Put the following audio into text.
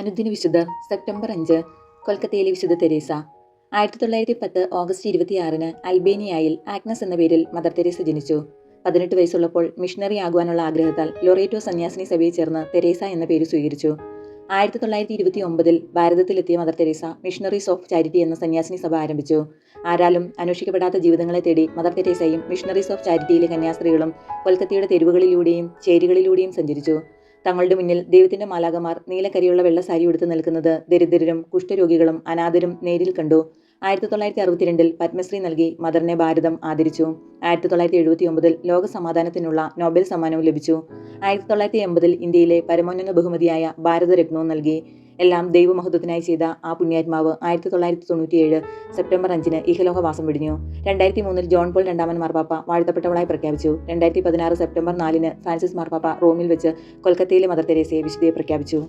അനുദിന വിശുദ്ധർ സെപ്റ്റംബർ 5 കൊൽക്കത്തയിലെ വിശുദ്ധ തെരേസ. 1910 ഓഗസ്റ്റ് 26 അൽബേനിയയിൽ ആഗ്നസ് എന്ന പേരിൽ മദർ തെരേസ ജനിച്ചു. 18 വയസ്സുള്ളപ്പോൾ മിഷണറി ആകുവാനുള്ള ആഗ്രഹത്താൽ ലൊറേറ്റോ സന്യാസിനി സഭയിൽ ചേർന്ന് തെരേസ എന്ന പേര് സ്വീകരിച്ചു. 1929 ഭാരതത്തിലെത്തിയ mother Teresa missionaries of charity എന്ന സന്യാസിനി സഭ ആരംഭിച്ചു. ആരാലും അന്വേഷിക്കപ്പെടാത്ത ജീവിതങ്ങളെ തേടി മദർ തെരേസയും മിഷണറീസ് ഓഫ് ചാരിറ്റിയിലെ കന്യാസ്ത്രീകളും കൊൽക്കത്തയുടെ തെരുവുകളിലൂടെയും ചേരികളിലൂടെയും സഞ്ചരിച്ചു. തങ്ങളുടെ മുന്നിൽ ദൈവത്തിന്റെ മാലാഖമാർ നീലക്കരിയുള്ള വെള്ള സാരി ഉടുത്ത് നിൽക്കുന്നത് ദരിദ്രരും കുഷ്ഠരോഗികളും അനാഥരും നേരിൽ കണ്ടു. 1962 പത്മശ്രീ നൽകി മദറിനെ ഭാരതം ആദരിച്ചു. 1979 ലോക സമാധാനത്തിനുള്ള നോബൽ സമ്മാനവും ലഭിച്ചു. 1980 ഇന്ത്യയിലെ പരമോന്നത ബഹുമതിയായ ഭാരതരത്നവും നൽകി. എല്ലാം ദൈവമഹത്വത്തിനായി ചെയ്ത ആ പുണ്യാത്മാവ് 1997 സെപ്റ്റംബർ 5 ഇഹലോകവാസം വെടിഞ്ഞു. 2003 ജോൺ പോൾ രണ്ടാമൻ മാർപ്പാപ്പ വാഴ്ത്തപ്പെട്ടവളായി പ്രഖ്യാപിച്ചു. 2016 സെപ്റ്റംബർ 4 ഫ്രാൻസിസ് മാർപ്പാപ്പ റോമിൽ വെച്ച് കൊൽക്കത്തയിലെ മദർ തെരേസയെ വിശുദ്ധയെ പ്രഖ്യാപിച്ചു.